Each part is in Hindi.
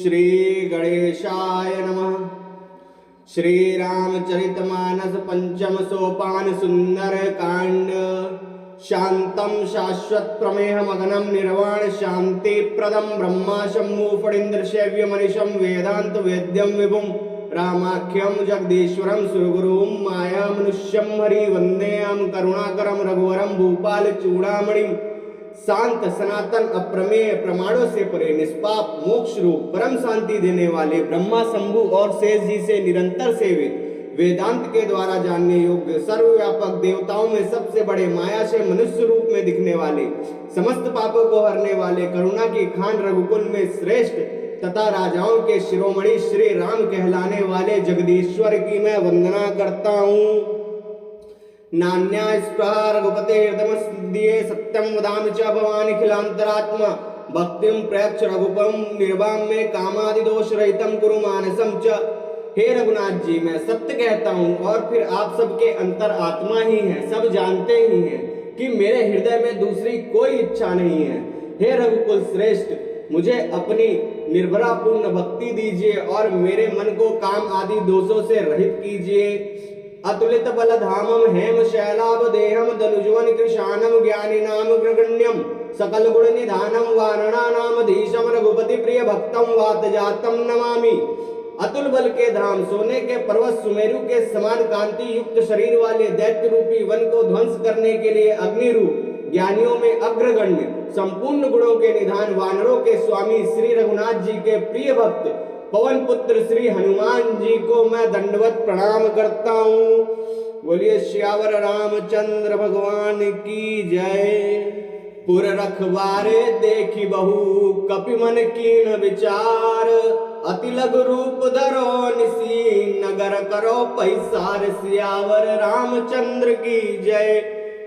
श्री गणेशाय नमः। श्री रामचरितमानस पंचम सोपान सुंदर कांड। शांतम शाश्वत प्रमेह मगनम निर्वाण शांति प्रदम ब्रह्मा शंभु फणीन्द्र शैव्य मनीषम वेदांत वेद्यम विभुम रामाख्यम जगदीश्वरम सुरगुरुम माया मनुष्यम हरि वंदेयम करुणाकरम रघुवरम भूपाल चूड़ामणिम शांत सनातन अप्रमेय प्रमाणों से परे निष्पाप मोक्ष रूप परम शांति देने वाले ब्रह्मा शंभु और शेष जी से निरंतर सेवित वेदांत के द्वारा जानने योग्य सर्वव्यापक देवताओं में सबसे बड़े माया से मनुष्य रूप में दिखने वाले समस्त पापों को हरने वाले करुणा की खान रघुकुल में श्रेष्ठ तथा राजाओं के शिरोमणि श्री राम कहलाने वाले जगदीश्वर की मैं वंदना करता हूँ। नान्या स्पृहा रघुपते हृदय सत्यम वदामि च भवानि खिलांतरात्मा भक्तिम प्रयच्छ रघुपम निर्वाम में कामादि दोष रहितम कुरु मानसम च। हे रघुनाथ जी, मैं सत्य कहता हूँ और फिर आप सबके अंतर आत्मा ही हैं, सब जानते ही हैं कि मेरे हृदय में दूसरी कोई इच्छा नहीं है। हे रघुकुल श्रेष्ठ, मुझे अपनी निर्भरा पूर्ण भक्ति दीजिए और मेरे मन को काम आदि दोषों से रहित कीजिए। अतुलित बल धामम हेम शैलाभ देहम धनुजवन कृशानम ज्ञानी नाम ग्रगण्यम सकल गुण निधानम वारणा नाम धीशम रघुपति प्रिय भक्तम वात जातम नमामि। अतुल बल के धाम सोने के पर्वत सुमेरु के समान कांति युक्त शरीर वाले दैत्य रूपी वन को ध्वंस करने के लिए अग्नि रूप ज्ञानियों में अग्रगण्य संपूर्ण गुणों के निधान वानरों के स्वामी श्री रघुनाथ जी के प्रिय भक्त पवन पुत्र श्री हनुमान जी को मैं दंडवत प्रणाम करता हूँ। बोलिए श्यावर रामचंद्र भगवान की जय। पुर रखवारे देखी बहु कपि मन कीन विचार अति लघु रूप धरो निसी नगर करो पैसार सियावर रामचंद्र की जय।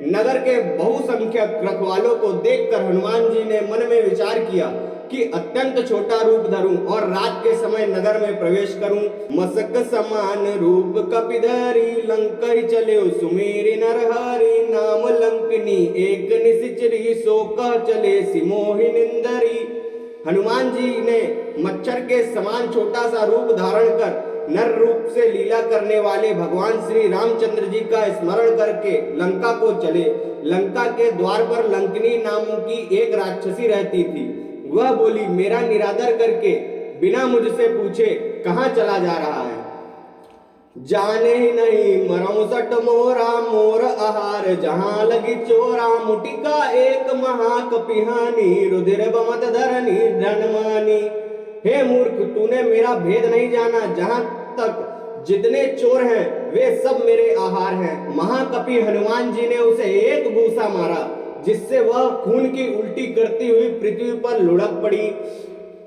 नगर के बहुसंख्यक रखवालों को देखकर हनुमान जी ने मन में विचार किया कि अत्यंत छोटा रूप धरूं और रात के समय नगर में प्रवेश करूं। मसक समान रूप कपिधरी लंकई चले सुमेरी नरहरि नाम लंकनी एक निशिचरी सो कह चले सिमोहि निंदरी। हनुमान जी ने मच्छर के समान छोटा सा रूप धारण कर नर रूप से लीला करने वाले भगवान श्री रामचंद्र जी का स्मरण करके लंका को चले। लंका के द्वार पर लंकनी नाम की एक राक्षसी रहती थी। वह बोली, मेरा निरादर करके बिना मुझसे पूछे कहाँ चला जा रहा है। जाने ही नहीं मरऊ सट मोरा मोर आहार जहाँ लगी चोरा मुटिका एक महाकपिहानी रुधिर बमत धरनी धनमानी। हे मूर्ख, तूने मेरा भेद नहीं जाना। जहाँ तक जितने चोर हैं वे सब मेरे आहार हैं। महाकपि हनुमान जी ने उसे एक घूसा मारा जिससे वह खून की उल्टी करती हुई पृथ्वी पर लुढ़क पड़ी।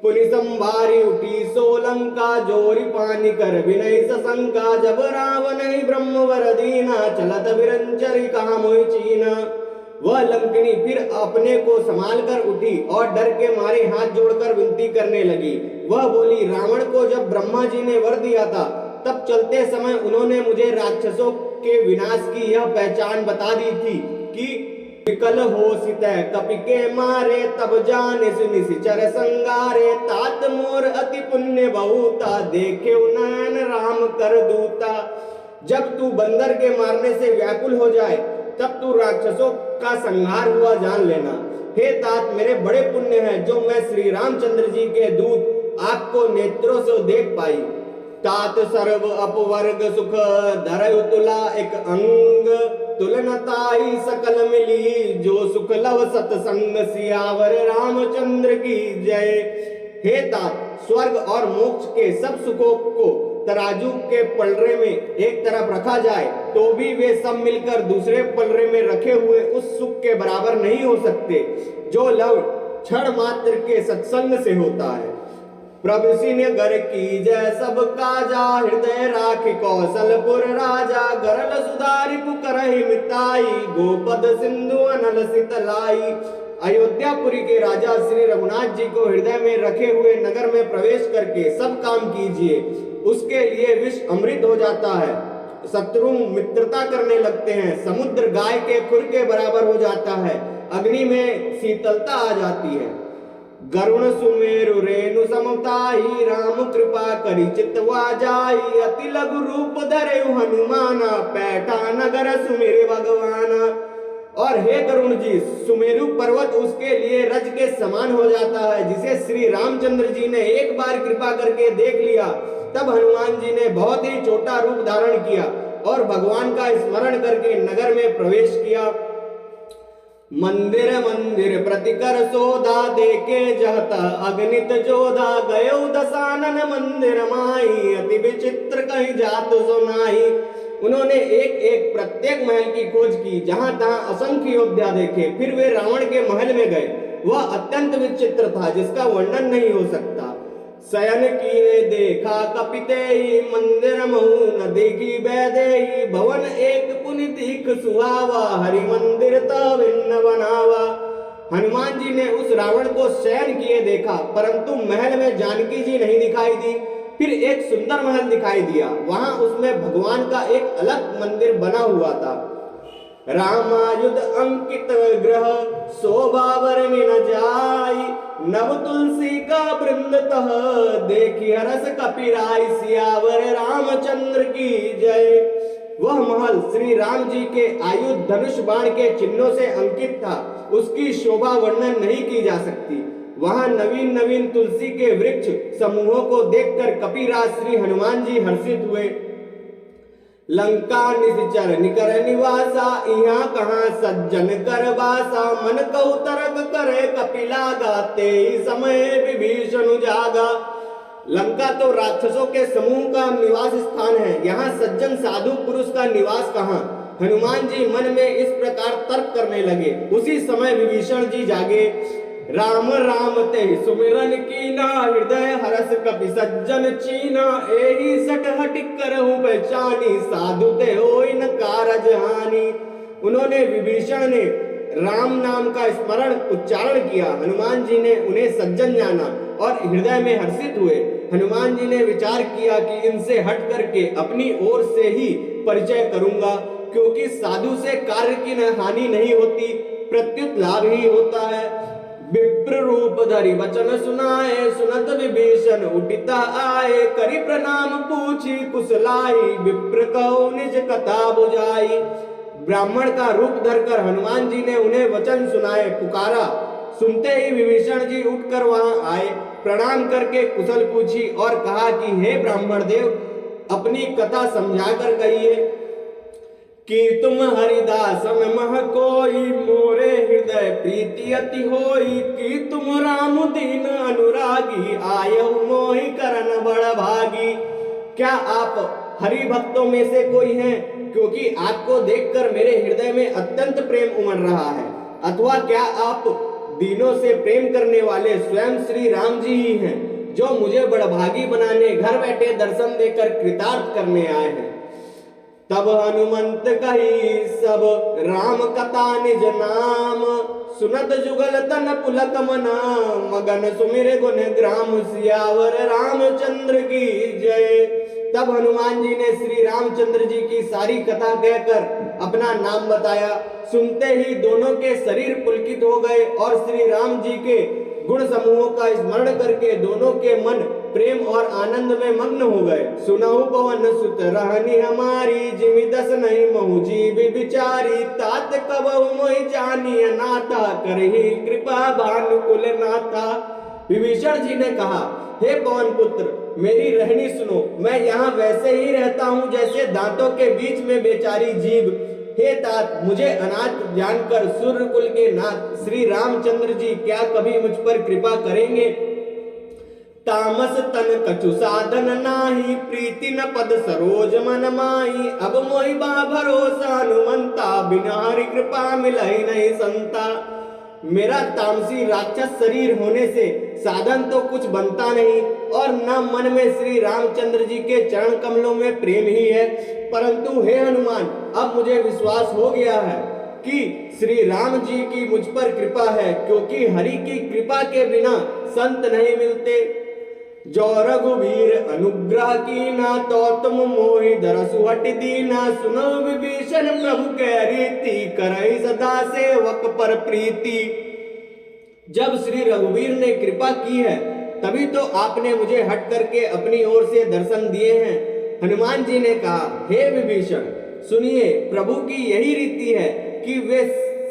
पुलिसम भारी उठी सोलंका जोरी पानी कर विनय सशंका जब रावण ही ब्रह्म वर दीना चलत विरंचरी कहा मोहि चीना। वह लंकनी फिर अपने को संभाल कर उठी और डर के मारे हाथ जोड़कर विनती करने लगी। वह बोली, रावण को जब ब्रह्मा जी ने वर दिया था तब चलते समय उन्होंने मुझे राक्षसों के विनाश की यह पहचान बता दी थी कि विकल हो सितः कपि के मारे तब जाने निशिचर संगारे तात मोर अति पुण्य बहुता देखे नयन राम कर दूता। जब तू बंदर के मारने से व्याकुल हो जाए तब तू राक्षसों का संहार हुआ जान लेना। हे तात, मेरे बड़े पुण्य हैं जो मैं श्री रामचंद्र जी के दूत आपको नेत्रों से देख पाई। तात सर्व अपवर्ग सुख धरयु तुला एक अंग तुलनताई सकल मिली जो सुख लव सतसंग सियावर रामचंद्र की जय। हे तात, स्वर्ग और मोक्ष के सब सुखों को तराजू के पलड़े में एक तरफ रखा जाए तो भी वे सब मिलकर दूसरे पलड़े में रखे हुए उस सुख के बराबर नहीं हो सकते जो लव क्षण मात्र के सत्संग से होता है। प्रभु सिंह घर की जय सब काजा हृदय राखी कौशलपुर राजा गरल सुधारी पुकरहि मिताई गोपद सिंधु अनल सितलाई। अयोध्यापुरी के राजा श्री रघुनाथ जी को हृदय में रखे हुए नगर में प्रवेश करके सब काम कीजिए। उसके लिए विष अमृत हो जाता है, शत्रु मित्रता करने लगते हैं, समुद्र गाय के खुर के बराबर हो जाता है, अग्नि में शीतलता आ जाती है। गरुण सुमेरु रेणु समताई, राम कृपा करी चितवा जाई, अति लघु रूप धरे हनुमाना, पैठा नगर सुमिर भगवाना। और हे गरुण जी, सुमेरु पर्वत उसके लिए रज के समान हो जाता है, जिसे श्री रामचंद्र जी ने एक बार कृपा करके देख लिया। तब हनुमान जी ने बहुत ही छोटा रूप धारण किया और भगवान का स्मरण करके नगर में प्रवेश किया। मंदिर मंदिर प्रतिकर सोधा, देखे जहता अगणित जोधा, गयो दशानन मंदिर माई, अति विचित्र कहीं जात सुनाई। उन्होंने एक एक प्रत्येक महल की खोज की, जहां तहां असंख्य योद्धा देखे। फिर वे रावण के महल में गए। वह अत्यंत विचित्र था, जिसका वर्णन नहीं हो सकता। शयन किए देखा कपितेहि, मंदिर महु न देखी बैदेहि, भवन एक पुनि दीख सुहावा, हरि मंदिर तब भिन्न बनावा। हनुमान जी ने उस रावण को शयन किए देखा, परंतु महल में जानकी जी नहीं दिखाई दी। फिर एक सुंदर महल दिखाई दिया, वहां उसमें भगवान का एक अलग मंदिर बना हुआ था। रामायुध अंकित ग्रह, शोभा वर्णि न जाई, नव तुलसी का वृंद तह, देखी हरस कपिराई, सियावर रामचंद्र की जय। वह महल श्री राम जी के आयुध धनुष बाण के चिन्हों से अंकित था। उसकी शोभा वर्णन नहीं की जा सकती। वहां नवीन नवीन तुलसी के वृक्ष समूहों को देखकर कपिराज श्री हनुमान जी हर्षित हुए। लंका निश्चर निकर निवासा, यहाँ कहाँ सज्जन कर बासा, मन कहु तरक करे कपिला, गाते ही समय विभीषण जागा। लंका तो राक्षसों के समूह का निवास स्थान है, यहाँ सज्जन साधु पुरुष का निवास कहाँ। हनुमान जी मन में इस प्रकार तर्क करने लगे। उसी समय विभीषण जी जागे। राम राम ते सुमिरन कीना, हृदय हरस कपि सज्जन चीना, एही सट हट करहु पहचानी, साधु ते होई न कारज हानि। उन्होंने विभीषण ने राम नाम का स्मरण उच्चारण किया। हनुमान जी ने उन्हें सज्जन जाना और हृदय में हर्षित हुए। हनुमान जी ने विचार किया कि इनसे हट करके अपनी ओर से ही परिचय करूंगा, क्योंकि साधु से कार्य की हानि नहीं होती, प्रत्युत लाभ ही होता है। विप्र रूप धरि वचन सुनाए, सुनत विभीषण उठिता आए, करि प्रणाम पूछी कुशलाई, विप्र कहो निज कथा बुझाई। ब्राह्मण का रूप धरकर हनुमान जी ने उन्हें वचन सुनाए, पुकारा। सुनते ही विभीषण जी उठकर वहां आए, प्रणाम करके कुशल पूछी और कहा कि हे ब्राह्मण देव, अपनी कथा समझाकर कहिए कि तुम हरिदास मह कोई, मोरे हृदय प्रीति अति होई, कि तुम राम दीन अनुरागी, आयहु मोहि करन बड़ भागी। क्या आप हरि भक्तों में से कोई हैं? क्योंकि आपको देखकर मेरे हृदय में अत्यंत प्रेम उमड़ रहा है। अथवा क्या आप दीनों से प्रेम करने वाले स्वयं श्री राम जी ही हैं, जो मुझे बड़भागी बनाने घर बैठे दर्शन देकर कृतार्थ करने आए हैं। तब हनुमंत कही सब राम कथा निज नाम, सुनत जुगल तन पुलक मना, मगन सुमिर गुण ग्राम, सियावर रामचंद्र की जय। तब हनुमान जी ने श्री रामचंद्र जी की सारी कथा कहकर अपना नाम बताया। सुनते ही दोनों के शरीर पुलकित हो गए और श्री राम जी के गुण समूहों का स्मरण करके दोनों के मन प्रेम और आनंद में मग्न हो गए। सुनहु पवन सुत रहनी हमारी, जिमि दस नहीं महु जीव बिचारी, तात कबहु मोहि जानिय नाथा, करहि कृपा भानुकुल नाथा। विभीषण जी ने कहा, हे पवन पुत्र, मेरी रहनी सुनो। मैं यहाँ वैसे ही रहता हूँ जैसे दांतों के बीच में बेचारी जीव। हे तात, मुझे अनाथ जानकर सूर्य कुल के नाथ श्री रामचंद्र जी क्या कभी मुझ पर कृपा करेंगे? तामस तन कछु साधन नाही, प्रीति न पद सरोज मन माही, अब मोहि बा भरोसा हनुमंता, बिना हरि कृपा मिलहि नहीं संता। मेरा तामसी राक्षस शरीर होने से साधन तो कुछ बनता नहीं और न मन में श्री रामचंद्र जी के चरण कमलों में प्रेम ही है। परंतु हे हनुमान, अब मुझे विश्वास हो गया है कि श्री राम जी की मुझ पर कृपा है, क्योंकि हरि की कृपा के बिना संत नहीं मिलते। जो रघुवीर अनुग्रह कीना, तो तुम मोहि दरसु हट दीना, सुनो विभीषण प्रभु के रीति, करहि सदा सेवक पर प्रीति। जब श्री रघुवीर ने कृपा की है तभी तो आपने मुझे हट करके अपनी ओर से दर्शन दिए हैं। हनुमान जी ने कहा, हे विभीषण, सुनिए, प्रभु की यही रीति है कि वे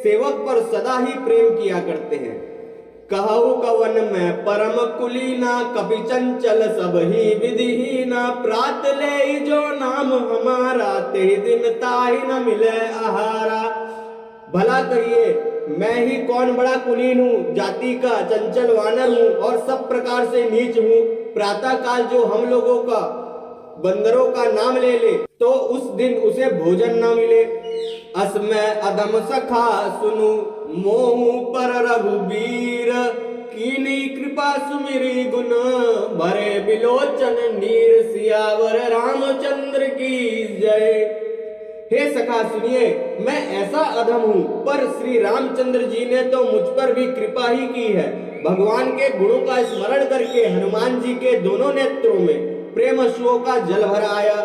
सेवक पर सदा ही प्रेम किया करते हैं। कहु कवन में परम कुलीना, कपि चंचल सब ही विधिहीना, प्रात ले जो नाम हमारा, ते दिन ताहि न मिले आहारा। भला कहिए, मैं ही कौन बड़ा कुलीन हूँ, जाति का चंचल वानर हूँ और सब प्रकार से नीच हूँ। प्रातः काल जो हम लोगों का बंदरों का नाम ले ले तो उस दिन उसे भोजन न मिले। असमय अधम सखा सुनु, मोहु पर रघुबीर, कीनी कृपा सुमिरी गुण, भरे बिलोचन नीर, सियावर रामचंद्र की जय। हे सखा सुनिए, मैं ऐसा अधम हूँ, पर श्री रामचंद्र जी ने तो मुझ पर भी कृपा ही की है। भगवान के गुणों का स्मरण करके हनुमान जी के दोनों नेत्रों में प्रेम अश्रुओं का जल भर आया।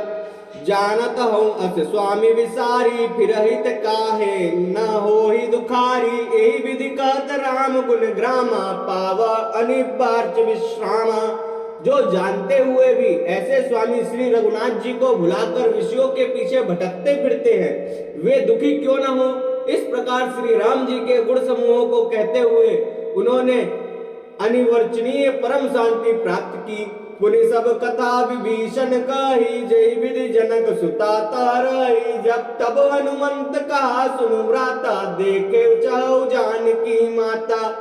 जानत हूँ अस स्वामी विसारी, फिर हित काहे न हो ही दुखारी, यही विधि कहत राम गुण ग्रामा, पावा अनिबार्च विश्रामा। जो जानते हुए भी ऐसे स्वामी श्री रघुनाथ जी को भुलाकर विषयों के पीछे भटकते फिरते हैं, वे दुखी क्यों न हो। इस प्रकार श्री राम जी के गुण समूहों को कहते हुए उन्होंने अनिवर्चनीय परम शांति प्राप्त की। पुनि सब कथा विभीषण कही, जय विधि जनक सुता तारही, जब तब हनुमंत कहा सुनु भ्राता, देखे चाहु जानकी माता।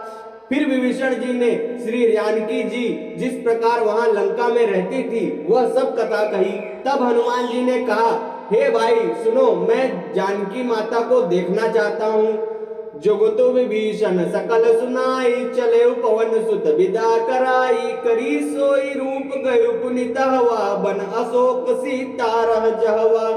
फिर विभीषण जी ने श्री जानकी जी जिस प्रकार वहां लंका में रहती थी वह सब कथा कही। तब हनुमान जी ने कहा, हे भाई सुनो, मैं जानकी माता को देखना चाहता हूँ। जुगतु विभीषण सकल सुनाई, चले पवन सुत विदा कराई, करी सोई रूप गयो पुनित हवा, बन अशोक सीता रह जहवा।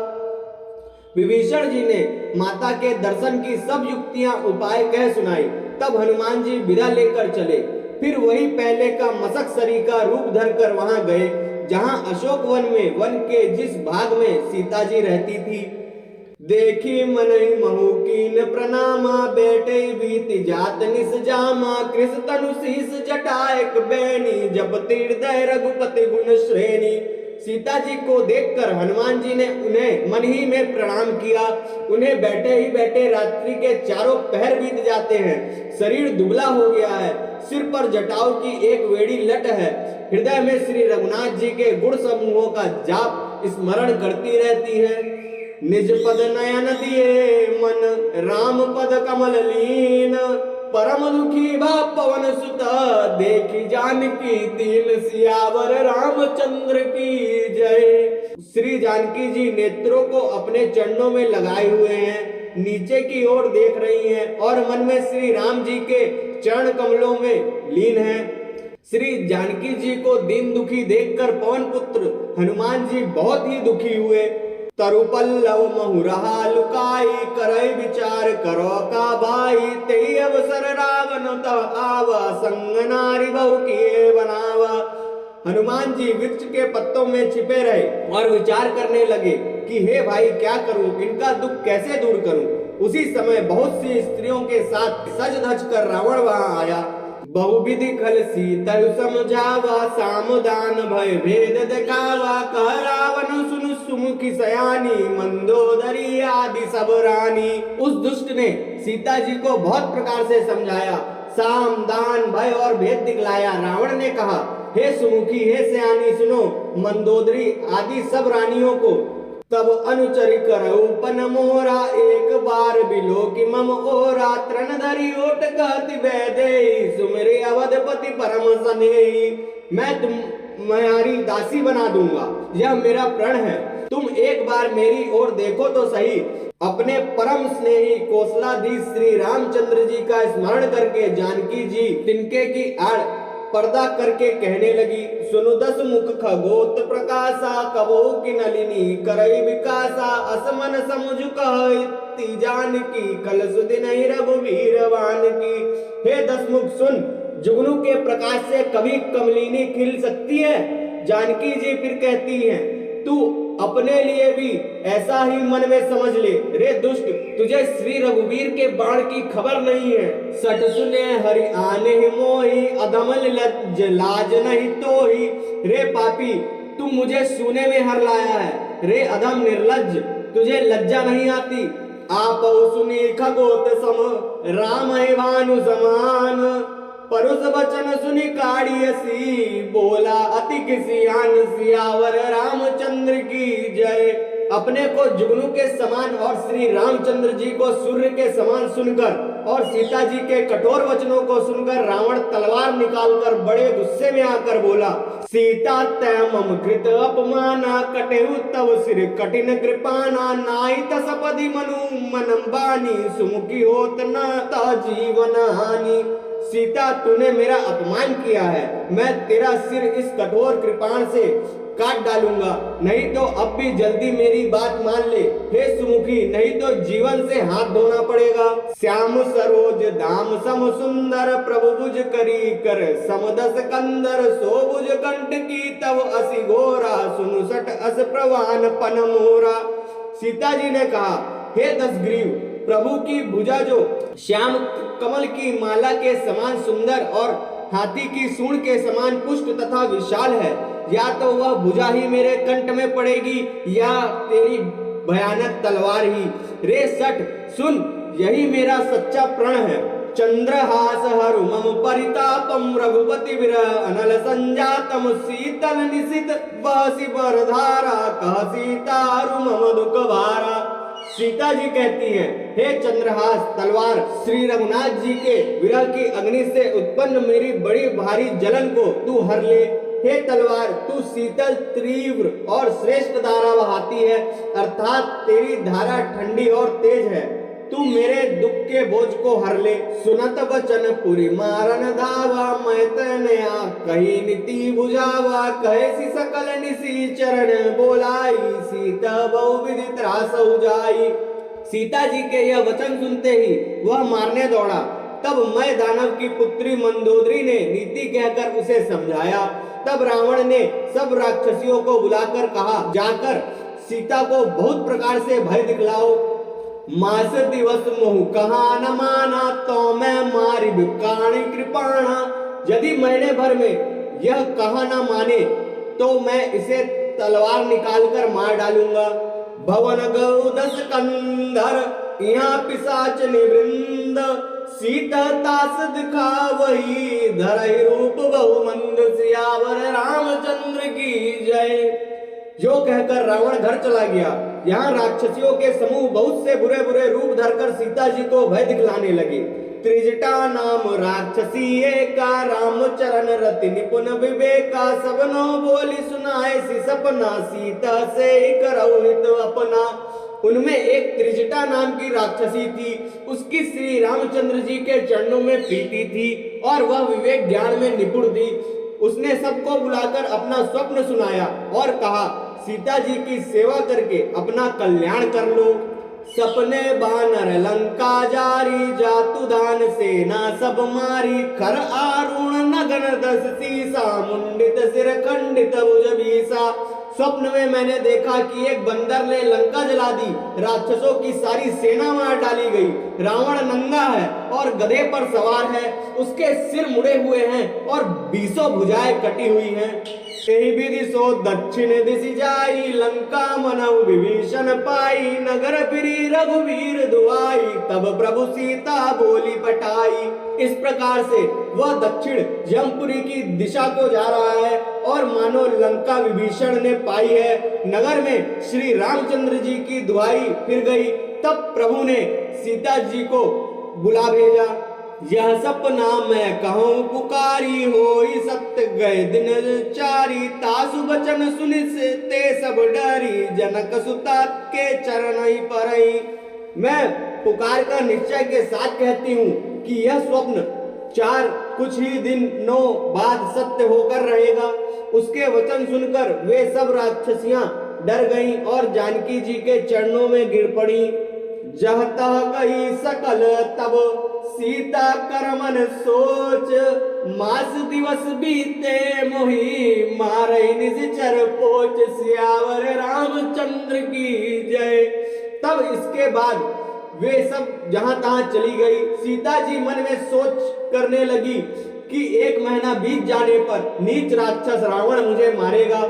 विभीषण जी ने माता के दर्शन की सब युक्तियां उपाय कह सुनाई। तब हनुमान जी विदा लेकर चले। फिर वही पहले का मसक सरी का रूप धरकर वहां गए जहां अशोक वन में वन के जिस भाग में सीता जी रहती थी। देखी मनहि महु कीन प्रणामा, बैठे बीति जात निस जामा, कृष तनु शीस जटायक बैनी, जपति हृदय रघुपति गुण श्रेणी। सीता जी को देखकर हनुमान जी ने उन्हें मन ही में प्रणाम किया। उन्हें बैठे ही बैठे रात्रि के चारों पहर बीत जाते हैं। शरीर दुबला हो गया है, सिर पर जटाओं की एक वेड़ी लट है। हृदय में श्री रघुनाथ जी के गुण समूहों का जाप स्मरण करती रहती है। निज पद नयन दिए मन, राम पद कमल लीन, परम दुखी भा पवन सुत, देखी जानकी दीन, सियावर रामचंद्र की जय। श्री जानकी जी नेत्रों को अपने चरणों में लगाए हुए हैं, नीचे की ओर देख रही हैं और मन में श्री राम जी के चरण कमलों में लीन है। श्री जानकी जी को दीन दुखी देखकर पवन पुत्र हनुमान जी बहुत ही दुखी हुए। तरुपल्लव महु रहा लुकाई, करई विचार करो का भाई, तेई अवसर रावण तव आवा, संग नारी बहु किए बनावा। हनुमान जी वृक्ष के पत्तों में छिपे रहे और विचार करने लगे कि हे भाई क्या करूं, इनका दुख कैसे दूर करूं। उसी समय बहुत सी स्त्रियों के साथ सज धज कर रावण वहां आया। बहुविधि खल सीता समझावा, सामदान भय भेद दिखावा, कह रावण सुन सुमुखी सयानी, मंदोदरी आदि सब रानी। उस दुष्ट ने सीता जी को बहुत प्रकार से समझाया, साम दान भय और भेद दिखलाया। रावण ने कहा, हे सुमुखी, हे सयानी, सुनो, मंदोदरी आदि सब रानियों को। तब अनुचरि करऊ पन मोरा, एक बार बिलो कि मम ओरा, तृण धरी ओट कहति वैदेही, सुमिरे अवधपति परम स्नेही। मैं तुम्हारी दासी बना दूंगा, यह मेरा प्रण है। तुम एक बार मेरी ओर देखो तो सही। अपने परम स्नेही कौशलाधीश श्री रामचंद्र जी का स्मरण करके जानकी जी तिनके की आड़ पर्दा करके कहने लगी, सुनु दस मुख खगोत प्रकाशा, कबो की नलिनी करई विकासा, असमन समुझ कहती जानकी, कल सुदिन रघुवीरवान की। हे दस मुख सुन, जुगनू के प्रकाश से कभी कमलिनी खिल सकती है। जानकी जी फिर कहती हैं, तू अपने लिए भी ऐसा ही मन में समझ ले। रे दुष्ट, तुझे श्री रघुवीर के बाण की खबर नहीं है। सट सुने हरि आने मोही, अधमल लज्ज लाज नहीं तो ही। रे पापी, तू मुझे सूने में हर लाया है। रे अधम निर्लज्ज, तुझे लज्जा नहीं आती। आप सुनी खगोत सम, राम है भानु समान। परुष वचन सुनी काढ़ियसी, बोला अति किसी आन सियावर रामचंद्र की जय। अपने को जुगनू के समान और श्री रामचंद्र जी को सूर्य के समान सुनकर और सीता जी के कठोर वचनों को सुनकर रावण तलवार निकालकर बड़े गुस्से में आकर बोला, सीता तै मम कृत अपमाना, कटेहु तव सिर कठिन कृपाना। नाई तसपदि मनु मनम बानी, सुमुखी होत न ता जीवन हानि। सीता, तूने मेरा अपमान किया है, मैं तेरा सिर इस कठोर कृपाण से काट डालूंगा। नहीं तो अब भी जल्दी मेरी बात मान ले। हे सुमुखी, नहीं तो जीवन से हाथ धोना पड़ेगा। श्याम सरोज दाम सम सुंदर, प्रभु भुज करी कर समदस कंदर। सो भुज कंठ की तव असि घोरा, सुनु सट अस प्रवान पन मोरा। सीता जी ने कहा, हे दसग्रीव, प्रभु की भुजा जो श्याम कमल की माला के समान सुंदर और हाथी की सूंड के समान पुष्ट तथा विशाल है, या तो वह भुजा ही मेरे कंठ में पड़ेगी या तेरी भयानक तलवार ही। रे सट सुन, यही मेरा सच्चा प्रण है। चंद्रहास हरु मम परितापम, रघुपति विरह अनल संजातम। शीतल निशित बहसी बरधारा, कह सीतारु मम दुख भारा। सीता जी कहती हैं, हे चंद्रहास तलवार, श्री रघुनाथ जी के विरह की अग्नि से उत्पन्न मेरी बड़ी भारी जलन को तू हर ले। हे तलवार, तू शीतल, तीव्र और श्रेष्ठ धारा बहाती है, अर्थात तेरी धारा ठंडी और तेज है। तू मेरे दुख के बोझ को हर ले। सुनत बचन पुरी मारन धावा, मैं तनया कही नीति बुझावा। कहे सी सकल निसी चरण बोलाई, सीता बहु विधि त्रास जाई। सीता जी के यह वचन सुनते ही वह मारने दौड़ा। तब मैं दानव की पुत्री मंदोदरी ने नीति कहकर उसे समझाया। तब रावण ने सब राक्षसियों को बुलाकर कहा, जाकर सीता को बहुत प्रकार से भय दिखलाओ। मास दिवस मोह कहा न माना, तो मैं मारी विकाणी कृपाणा। यदि महीने भर में यह कहा न माने तो मैं इसे तलवार निकालकर मार डालूंगा। भवन गौ दस कंधर, यहाँ पिशाच निवृंद। सीता तास दिखावही, धरहि रूप बहुमंद। सियावर रामचंद्र की जय। जो कहकर रावण घर चला गया। यहाँ राक्षसियों के समूह बहुत से बुरे बुरे रूप धरकर सीता जी को भय दिखलाने लगे। त्रिजटा नाम राक्षसी एका, रामचरण रति निपुण विवेका। सबनो बोली सुनाए सी सपना, सीता से करौ हित अपना। उनमें एक त्रिजटा नाम की राक्षसी थी। उसकी श्री रामचंद्र जी के चरणों में प्रीति थी और वह विवेक ज्ञान में निपुण थी। उसने सबको बुलाकर अपना स्वप्न सुनाया और कहा, सीता जी की सेवा करके अपना कल्याण कर लो। सपने बानर लंका जारी, जातु दान सेना सब मारी। खर आरुण नगन दस सीसा, मुंडित सिर खंडित भुज बीसा। स्वप्न में मैंने देखा कि एक बंदर ने लंका जला दी, राक्षसों की सारी सेना मार डाली गई। रावण नंगा है और गधे पर सवार है, उसके सिर मुड़े हुए हैं और 20 भुजाएं कटी हुई हैं। एहि विधि सो दक्षिण दिशि जाई, लंका मनऊ विभीषण पाई। नगर फिरी रघुवीर दुआई, तब प्रभु सीता बोली पटाई। इस प्रकार से वह दक्षिण जमपुरी की दिशा को जा रहा है और मानो लंका विभीषण ने पाई है। नगर में श्री रामचंद्र जी की दुआई फिर गई। तब प्रभु ने सीता जी को बुला भेजा। यह सपना मैं कहूँ पुकारी, होई सत्य गए दिन चारी। तासु बचन सुनि से ते सब डरी, जनक सुता के चरण ही परई। मैं पुकार कर निश्चय के साथ कहती हूँ कि यह स्वप्न कुछ ही दिनों बाद सत्य होकर रहेगा। उसके वचन सुनकर वे सब राक्षसियां डर गईं और जानकी जी के चरणों में गिर पड़ी। जह तह कही सकल तब सीता कर मन सोच, मास दिवस बीते मोहि मारई निश्चर पोच, सियावर रामचंद्र की जय। तब इसके बाद वे सब जहां तहां चली गई। सीता जी मन में सोच करने लगी कि 1 महीना बीत जाने पर नीच राक्षस रावण मुझे मारेगा।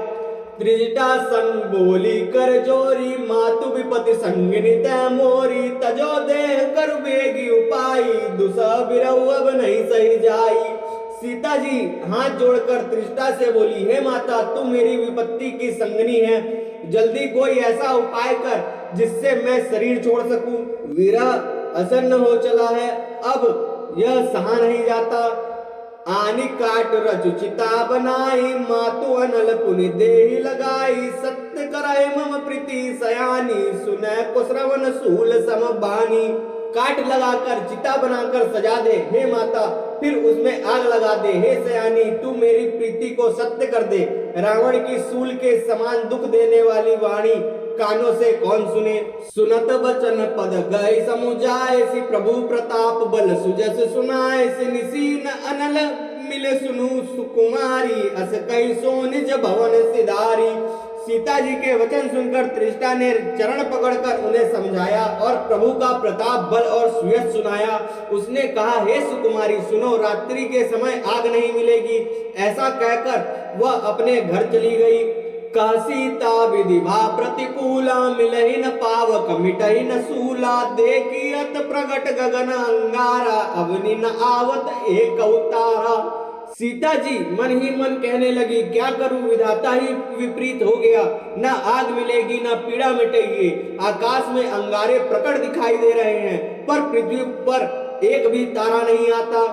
त्रिजटा संग बोली कर जोरी, मातु विपति संगिनी तै मोरी, तजो देह कर बेगी उपाई, दुसह बिरहु अब नहीं सही जाई। सीता जी हाथ जोड़कर त्रिजटा से बोली, हे माता, तुम मेरी विपत्ति की संगनी है, जल्दी कोई ऐसा उपाय कर जिससे मैं शरीर छोड़ सकूं। विरह असन्न हो चला है, अब यह सहा नहीं जाता। आनी काट रचुचिता बनाई, मातु अनल पुनि देहि लगाई, सत्य कराए मम प्रीति सयानी, सुनै को श्रवण सूल सम बानी। काट लगाकर चिता बनाकर सजा दे हे माता, फिर उसमें आग लगा दे हे सयानी, तू मेरी प्रीति को सत्य कर दे। रावण की सूल के समान दुख देने वाली वाणी कानों से कौन सुने। सुनत बचन पद गए समुझाए, सी प्रभु प्रताप बल सुजस सुनाए, सी निसीन अनल मिले सुनु सुकुमारी, अस कई सो निज भवन सिधारी। सीता जी के वचन सुनकर त्रिष्टा ने चरण पकड़कर उन्हें समझाया और प्रभु का प्रताप बल और सुयश सुनाया। उसने कहा, हे सुकुमारी सुनो, रात्रि के समय आग नहीं मिलेगी। ऐसा कहकर वह अपने घर चली गई। कह सीता विधि भा प्रतिकूला, मिलहि न पावक मिटहि न सूला, देखी अत प्रगट गगन अंगारा, अवनि न आवत एक अवतारा। सीता जी मन ही मन कहने लगी, क्या करूं, विधाता ही विपरीत हो गया, न आग मिलेगी न पीड़ा मिटेगी। आकाश में अंगारे प्रकट दिखाई दे रहे हैं, पर पृथ्वी पर एक भी तारा नहीं आता।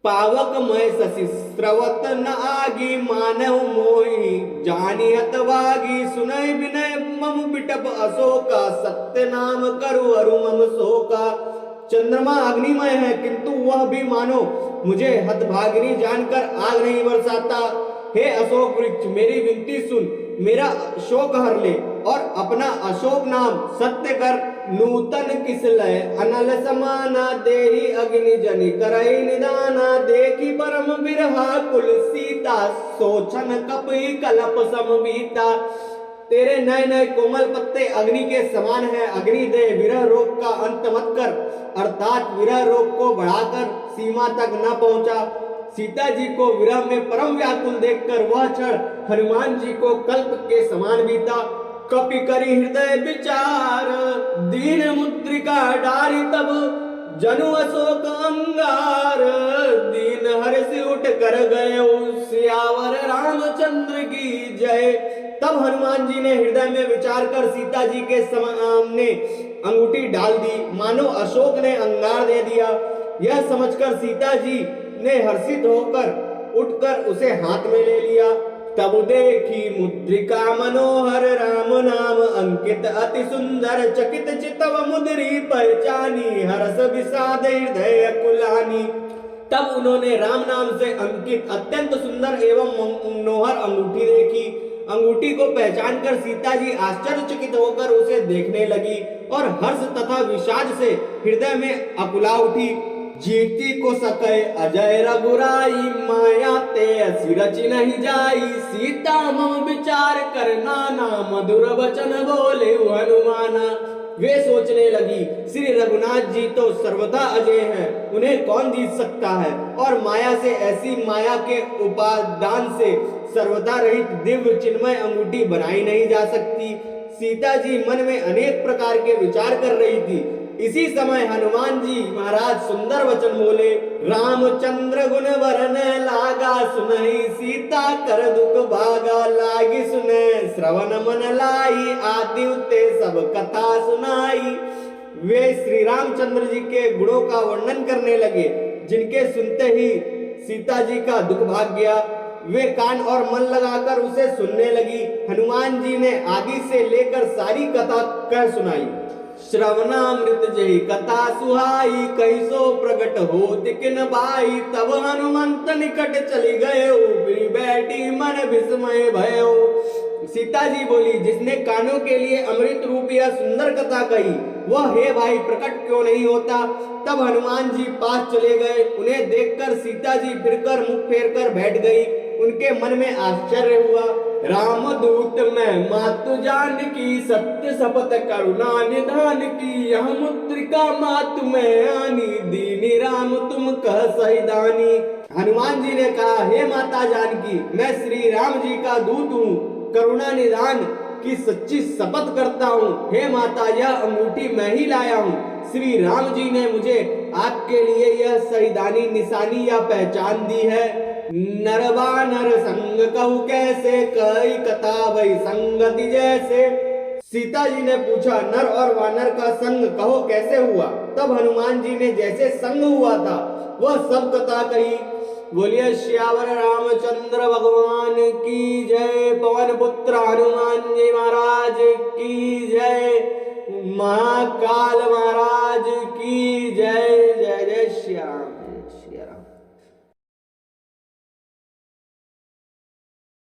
पावक मय शशि स्रवत न आगी, मानव मोहि जानी हतवागी, सुनय विनय मम बिटप अशोका, सत्य नाम करु अरु मम शोका। चंद्रमा अग्निमय है, किंतु वह भी मानो मुझे हतभागिनी जानकर आग नहीं बरसाता। हे अशोक वृक्ष, मेरी विनती सुन, मेरा शोक हर ले और अपना अशोक नाम सत्य कर। नूतन किसलय अनल समाना, देहि अग्नि जनि करहि निदाना, देखी परम बिरहा कुल सीता, सोचन कपि कलप समबीता। तेरे नए नए कोमल पत्ते अग्नि के समान है, अग्नि दे, विरह रोग का अंत मत कर, अर्थात विरह रोग को बढ़ाकर सीमा तक न पहुंचा। सीता जी को विरह में परम व्याकुल देखकर वह क्षण हनुमान जी को कल्प के समान बीता। कपि करि हृदय विचार, दीन मुद्रिका डारी, तब जनु अशोक अंगार, दीन हर्षि उठ कर गए, सियावर रामचंद्र की जय। तब हनुमान जी ने हृदय में विचार कर सीता जी के सामने अंगूठी डाल दी, मानो अशोक ने अंगार दे दिया। यह समझकर सीता जी ने हर्षित होकर उठकर उसे हाथ में ले लिया। तब देखी मुद्रिका मनोहर, राम नाम अंकित अति सुंदर, चकित चितव मुद्री पहचानी, हर्ष विषाद हृदय कुलानी। तब उन्होंने राम नाम से अंकित अत्यंत सुंदर एवं मनोहर अंगूठी देखी। अंगूठी को पहचान कर सीता जी आश्चर्यचकित होकर उसे देखने लगी और हर्ष तथा विषाद से हृदय में अकुला उठी। जीती को सकै अजय रघुराई, माया ते असी रचि नहीं जाई, सीता मम विचार कर नाना, मधुर वचन बोले हनुमाना। वे सोचने लगी, श्री रघुनाथ जी तो सर्वदा अजय हैं, उन्हें कौन जीत सकता है, और माया से, ऐसी माया के उपादान से सर्वदा रहित दिव्य चिन्मय अंगूठी बनाई नहीं जा सकती। सीता जी मन में अनेक प्रकार के विचार कर रही थी। इसी समय हनुमान जी महाराज सुंदर वचन बोले, रामचंद्र गुण वरन लागा, सुनहि सीता कर दुख भागा, लागी सुने श्रवण मन लाई, आदि उते सब कथा सुनाई। वे श्री रामचंद्र जी के गुणों का वर्णन करने लगे, जिनके सुनते ही सीता जी का दुख भाग गया। वे कान और मन लगाकर उसे सुनने लगी। हनुमान जी ने आदि से लेकर सारी कथा कह सुनाई। श्रवणामृत जय कथा सुहाई, कैसो प्रकट हो तिकिन बाई, तब हनुमंत निकट चली गए, बैठी मन विस्मय भयो। सीता जी बोली, जिसने कानों के लिए अमृत रूप या सुंदर कथा कही, वह हे भाई प्रकट क्यों नहीं होता। तब हनुमान जी पास चले गए। उन्हें देखकर सीता जी फिरकर मुख फेरकर बैठ गई। उनके मन में आश्चर्य हुआ। रामदूत मैं मातु जानकी, सत्य शपथ करुणा निधान की, यह मुद्रिका मातु मैं आनी, दीनी राम तुम कह सहिदानी। हनुमान जी ने कहा, हे माता जानकी, मैं श्री राम जी का दूत हूँ, करुणा निधान की सच्ची शपथ करता हूँ। हे माता, यह अंगूठी मैं ही लाया हूँ। श्री राम जी ने मुझे आपके लिए यह सहिदानी निशानी या पहचान दी है। नरवानर संग कहु कैसे, कई कथा वही संगति जैसे। सीता जी ने पूछा, नर और वानर का संग कहो कैसे हुआ। तब हनुमान जी ने जैसे संग हुआ था वह सब कथा कही। बोलिए श्यावर रामचंद्र भगवान की जय। पवन पुत्र हनुमान जी महाराज की जय। महाकाल